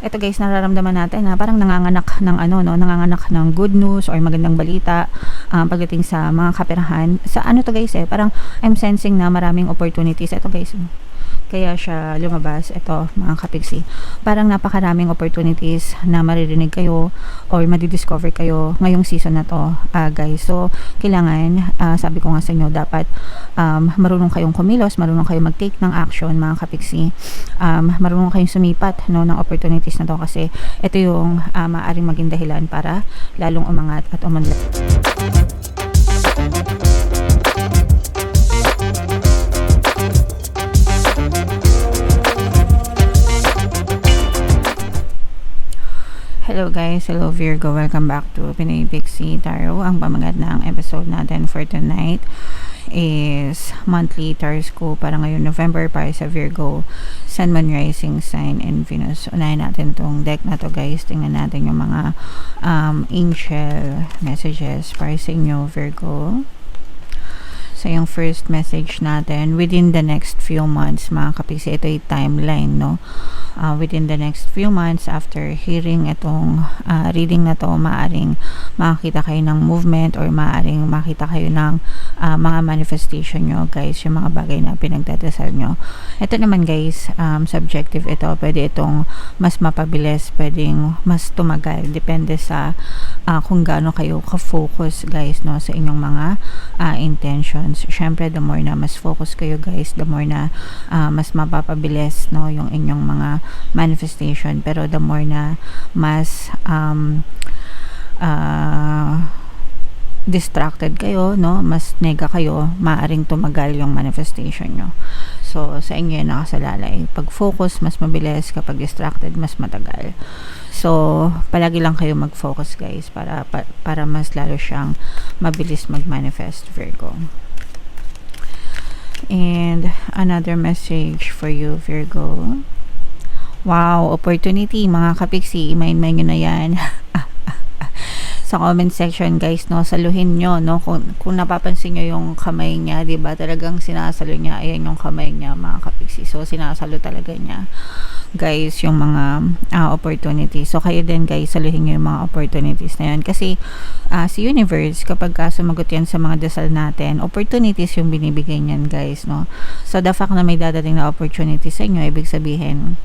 Ito guys, nararamdaman natin na parang nanganganak ng nanganganak ng good news or magandang balita pagdating sa mga kaperahan. Sa ano to guys parang I'm sensing na maraming opportunities. Ito guys, kaya siya lumabas. Ito mga kapiksi, parang napakaraming opportunities na maririnig kayo or madidiscover kayo ngayong season na to guys. So kailangan sabi ko nga sa inyo, dapat marunong kayong kumilos, marunong kayong mag-take ng action mga kapiksi, marunong kayong sumipat ng opportunities na to, kasi ito yung maaaring maging dahilan para lalong umangat at umunlad. Hello guys, hello Virgo, welcome back to Pinoy Pixie Tarot. Ang pamagat ng episode natin for tonight is monthly tarot para ngayon November para sa Virgo, Sun, Moon, Rising sign and Venus. Unahin natin tong deck na to guys, tingnan natin yung mga angel messages para sa inyo Virgo. So yung first message natin, within the next few months mga kapiksi, ito yung timeline within the next few months after hearing itong reading na to, maaring makakita kayo ng movement or maaring makita kayo ng mga manifestation nyo guys, yung mga bagay na pinagdadasal nyo. Ito naman guys, subjective ito, pwede itong mas mapabilis, pwedeng mas tumagal, depende sa kung gaano kayo ka-focus guys sa inyong mga intentions. Syempre the more na mas focus kayo guys, the more na mas mapapabilis yung inyong mga manifestation, pero the more na mas distracted kayo, mas nega kayo, maaring tumagal yung manifestation nyo. So sa inyo yan nakasalalay, pag focus mas mabilis, kapag distracted mas matagal. So palagi lang kayo mag-focus guys, para mas lalo siyang mabilis mag-manifest Virgo. And another message for you Virgo. Wow, opportunity mga kapiksi, imayin nyo na yan sa comment section guys, saluhin nyo kung napapansin nyo yung kamay niya, diba talagang sinasalo niya, ayan yung kamay niya mga kapiksi. So sinasalo talaga niya guys yung mga opportunities. So kayo din guys, saluhin nyo yung mga opportunities na yan, kasi si universe kapag sumagot yan sa mga dasal natin, opportunities yung binibigay niyan guys, so the fact na may dadating na opportunities sa inyo, ibig sabihin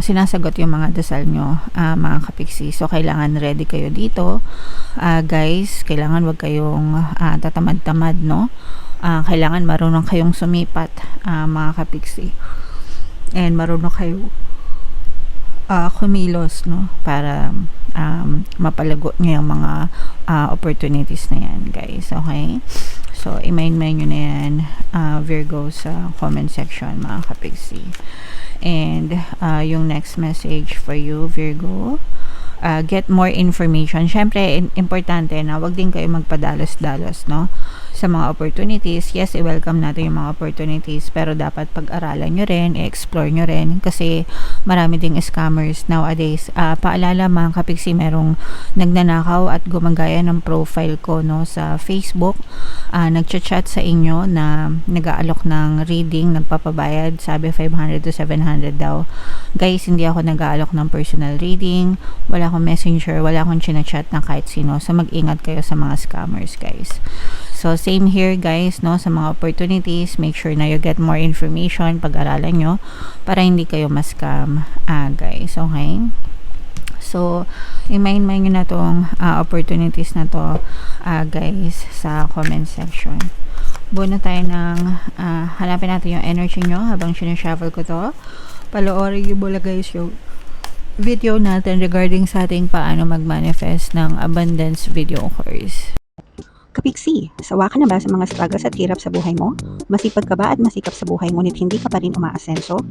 sinasagot yung mga dasal nyo mga kapiksi. So kailangan ready kayo dito guys, kailangan wag kayong tatamad-tamad kailangan marunong kayong sumipat mga kapiksi, and marunong kayo kumilos para mapalago nyo yung mga opportunities na yan guys. Okay, so i-main nyo na yan Virgo sa comment section mga kapiksi. And yung next message for you Virgo, get more information. Syempre importante na wag din kayo magpadalos-dalos sa mga opportunities. Yes, i-welcome natin yung mga opportunities, pero dapat pag-aralan nyo rin, i-explore nyo rin, kasi marami ding scammers nowadays. Paalala mga kapiksi, merong nagnanakaw at gumagaya ng profile ko sa Facebook, nagchat-chat sa inyo na nag-aalok ng reading, nagpapabayad, sabi 500 to 700 daw. Guys, hindi ako nag-aalok ng personal reading, wala akong messenger, wala akong chinachat na kahit sino, so mag-ingat kayo sa mga scammers guys. So same here guys, sa mga opportunities, make sure na you get more information, pag-aralan nyo para hindi kayo ma-scam guys. Okay, so i-main nyo na tong opportunities na to guys sa comment section. Buo na tayo ng hanapin natin yung energy nyo habang sinashuffle ko to. Paloorin nyo mula guys yung video natin regarding sa ating paano mag-manifest ng abundance video course. Kapiksi, sawa ka na ba sa mga struggles at hirap sa buhay mo? Masipag ka ba at masikap sa buhay ngunit hindi ka pa rin umaasenso?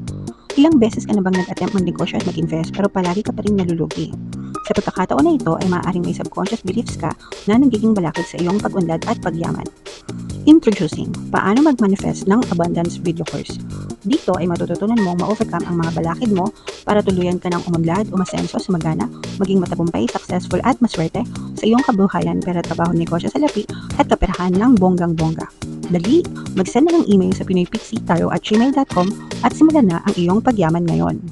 Ilang beses ka na bang nag-attempt mag-negosyo at mag-invest pero palagi ka pa rin nalulugi? Sa pagkakataon na ito ay maaaring may subconscious beliefs ka na nagiging balakid sa iyong pag-unlad at pagyaman. Introducing, paano mag-manifest ng abundance video course. Dito ay matututunan mong ma-overcome ang mga balakid mo para tuluyan ka ng umunlad, umasenso, sumagana, maging matagumpay, successful at maswerte sa iyong kabuhayan, pera, trabaho, negosyo, salapi at kaperahan ng bonggang-bongga. Dali, mag-send na ng email sa pinoypixietarot@gmail.com at simulan na ang iyong pagyaman ngayon.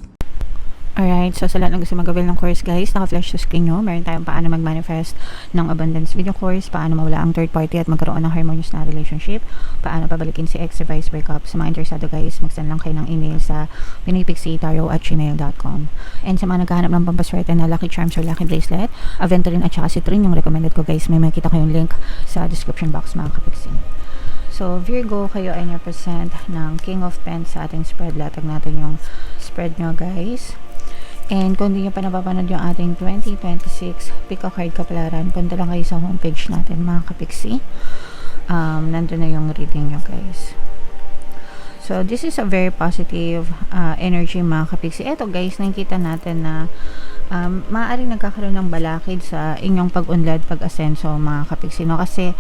Alright, so sa lahat ng gusto mag-avail ng course guys, naka-flash sa screen nyo. Meron tayong paano mag-manifest ng abundance video course, paano mawala ang third party at magkaroon ng harmonious na relationship, paano pabalikin si ex, advice, breakup. Sa mga interesado guys, mag-send lang kayo ng email sa pinipixitaro@gmail.com. And sa mga naghahanap ng pampaswerte na lucky charms or lucky bracelet, Aventurine at saka Citrine yung recommended ko guys. May makita kayong link sa description box mga kapixi. So, Virgo, kayo ay represent ng King of Pents sa ating spread. Latag natin yung spread nyo guys. And kung hindi nyo pa napapanood yung ating 2026 pick a card kapalaran, punta lang kayo sa homepage natin mga kapiksi. Nandun na yung reading nyo guys. So this is a very positive energy mga kapiksi. Eto guys, nakikita natin na maaaring nagkakaroon ng balakid sa inyong pag-unlad, pag-asenso mga kapiksi, no? Kasi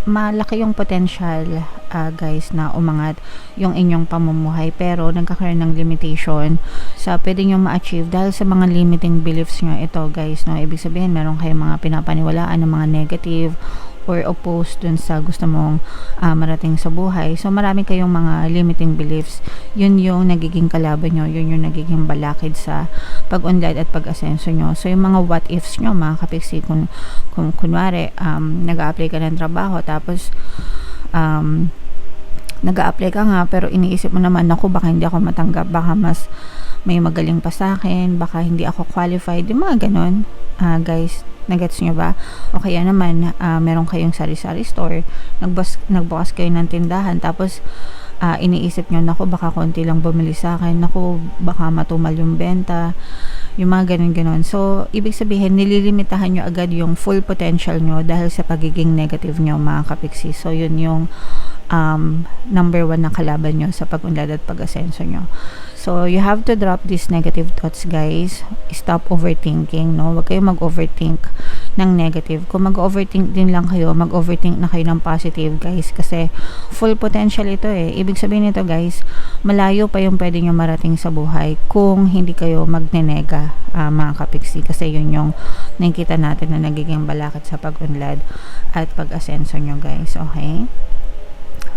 malaki yung potential guys na umangat yung inyong pamumuhay, pero nagkakaroon ng limitation sa pwede nyo ma-achieve dahil sa mga limiting beliefs nyo ito guys, no? Ibig sabihin meron kayong mga pinapaniwalaan ng mga negative or opposed dun sa gusto mong marating sa buhay. So marami kayong mga limiting beliefs, yun yung nagiging kalaban nyo, yun yung nagiging balakid sa pag-unlad at pag-asenso nyo. So yung mga what ifs nyo mga kapiksi, kung kunwari nag-a-apply ka ng trabaho, tapos nag-a-apply ka nga pero iniisip mo naman, naku baka hindi ako matanggap, baka mas may magaling pa sa akin, baka hindi ako qualified, yung mga ganon guys. Nagets nyo ba? O kaya naman, meron kayong sari-sari store, nagbukas kayo ng tindahan, tapos iniisip nyo, naku, baka konti lang bumili sa akin, naku, baka matumal yung benta, yung mga ganun-ganon. So, ibig sabihin, nililimitahan nyo agad yung full potential nyo dahil sa pagiging negative nyo, mga kapiksi. So, yun yung number 1 na kalaban nyo sa pag-unlad at pag-asenso nyo. So, you have to drop these negative thoughts, guys. Stop overthinking, no? Huwag kayo mag-overthink ng negative. Kung mag-overthink din lang kayo, mag-overthink na kayo ng positive, guys. Kasi, full potential ito eh. Ibig sabihin nito, guys, malayo pa yung pwede nyo marating sa buhay kung hindi kayo magnenega, mga kapiksi. Kasi yun yung nakikita natin na nagiging balakid sa pag-unlad at pag-asenso nyo, guys. Okay?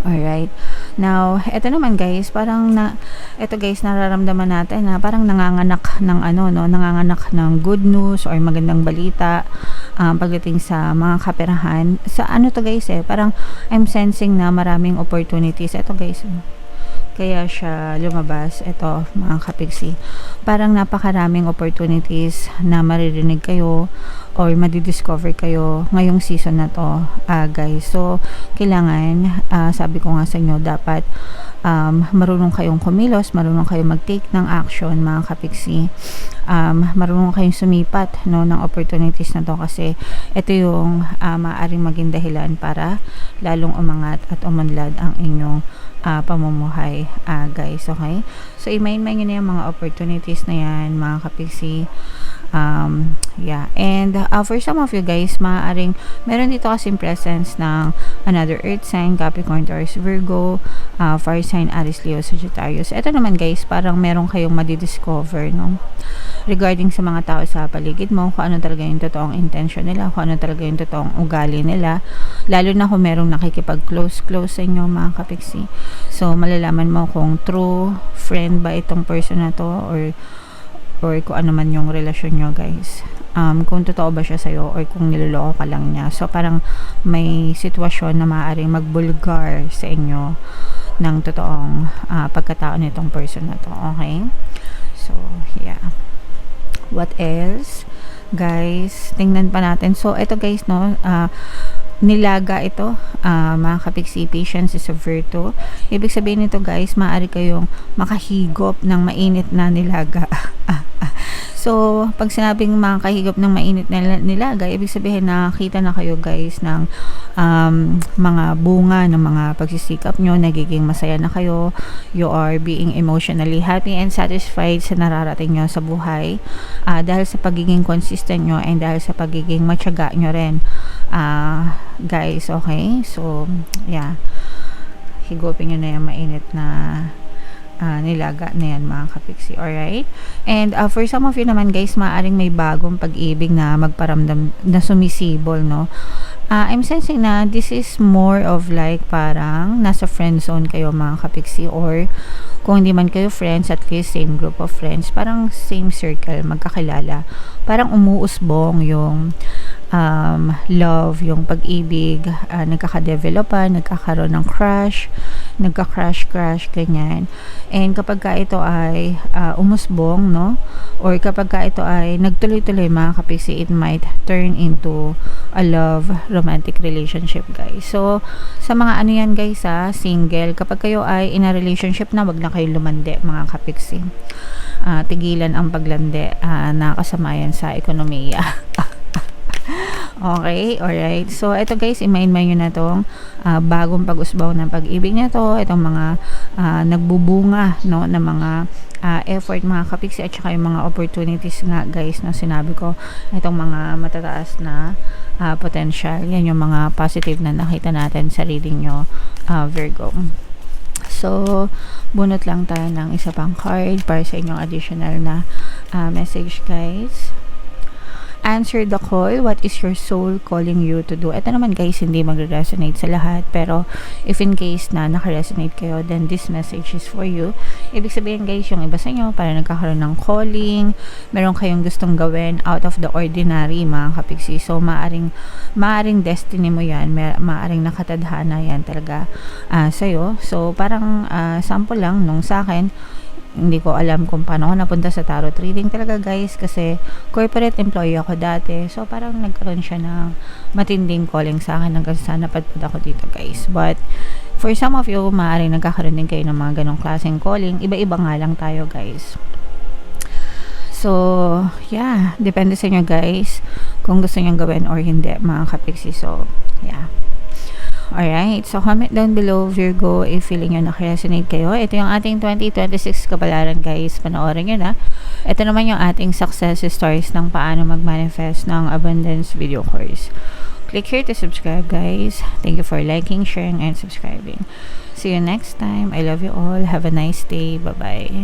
Alright. Now, eto naman guys, eto guys, nararamdaman natin na parang nanganganak ng nanganganak ng good news or magandang balita pagdating sa mga kaperahan. Sa ano to guys parang I'm sensing na maraming opportunities. Eto guys, kaya siya lumabas. Ito mga kapiksi, parang napakaraming opportunities na maririnig kayo or madidiscover kayo ngayong season na to guys. So kailangan sabi ko nga sa inyo, dapat marunong kayong kumilos, marunong kayong mag-take ng action mga kapiksi, marunong kayong sumipat ng opportunities na to, kasi ito yung maaaring maging dahilan para lalong umangat at umunlad ang inyong pamumuhay guys. Okay, so i-mind nyo na yung mga opportunities na yan mga kapiksi. Yeah, and for some of you guys, maaaring meron dito kasing presence ng another earth sign, Capricorn, Taurus, Virgo, fire sign, Aries, Leo, Sagittarius. Ito naman guys, parang meron kayong madidiscover regarding sa mga tao sa paligid mo, kung ano talaga yung totoong intention nila, kung ano talaga yung totoong ugali nila, lalo na kung merong nakikipag-close sa inyo mga kapiksi. So malalaman mo kung true friend ba itong person na to, or kung ano man yung relasyon nyo guys, kung totoo ba siya sa'yo or kung niloloko ka lang niya. So parang may sitwasyon na maaaring magbulgar sa inyo ng totoong pagkatao nitong person na to. Okay, so yeah, what else guys, tingnan pa natin. So ito guys, nilaga ito mga kapiksi, patience is a virtue. Ibig sabihin nito guys, maaari kayong makahigop ng mainit na nilaga. So pag sinabing makahigop ng mainit na nilaga, ibig sabihin nakita na kayo guys ng mga bunga ng mga pagsisikap nyo, nagiging masaya na kayo, you are being emotionally happy and satisfied sa nararating nyo sa buhay dahil sa pagiging consistent nyo and dahil sa pagiging matyaga nyo rin guys. Okay, so yeah, higupin nyo na yung mainit na nilaga na yan mga kapiksi. Alright, and for some of you naman guys, maaaring may bagong pag-ibig na magparamdam na sumisibol I'm sensing na this is more of like parang nasa friend zone kayo mga kapiksi, or kung hindi man kayo friends, at least same group of friends, parang same circle, magkakilala. Parang umuusbong yung love, yung pag-ibig, nagkaka-develop pa, nagkakaroon ng crush, nagka-crush, ganyan. And kapag ka ito ay umusbong, no? Or kapag ka ito ay nagtuloy-tuloy mga kapiksi, it might turn into a love, romantic relationship, guys. So, sa mga ano yan, guys, single, kapag kayo ay in a relationship na, wag na kayo lumande, mga kapiksi. Tigilan ang paglande, nakasama yan sa ekonomiya. Okay, alright. So, ito guys, i-mind nyo na itong bagong pag-usbaw ng pag-ibig na to, itong mga nagbubunga, no, na mga effort, mga kapiksi, at saka yung mga opportunities nga, guys, na sinabi ko, itong mga matataas na potential. Yan yung mga positive na nakita natin sa reading nyo, Virgo. So, bunot lang tayo ng isa pang card para sa inyong additional na message, guys. Answer the call. What is your soul calling you to do? Ito naman, guys, hindi mag-resonate sa lahat. Pero, if in case na naka-resonate kayo, then this message is for you. Ibig sabihin, guys, yung iba sa inyo, para nagkakaroon ng calling, meron kayong gustong gawin out of the ordinary, mga kapiksi. So, maaring destiny mo yan. Maaring nakatadhana yan talaga sa'yo. So, parang sample lang nung sa akin, hindi ko alam kung paano ako napunta sa tarot reading talaga, guys, kasi corporate employee ako dati. So, parang nagkaroon siya ng matinding calling sa akin hanggang sa napadpad ako dito, guys. But, for some of you, maaaring nagkakaroon din kayo ng mga ganong klaseng calling. Iba-iba nga lang tayo, guys. So, yeah. Depende sa inyo, guys, kung gusto nyo gawin or hindi, mga kapiksi. So, yeah. Alright, so comment down below, Virgo, if feeling nyo nakaresonate kayo. Ito yung ating 2026 kabalaran, guys. Panoorin nyo na. Ito naman yung ating success stories ng paano mag-manifest ng abundance video course. Click here to subscribe, guys. Thank you for liking, sharing, and subscribing. See you next time. I love you all. Have a nice day. Bye-bye.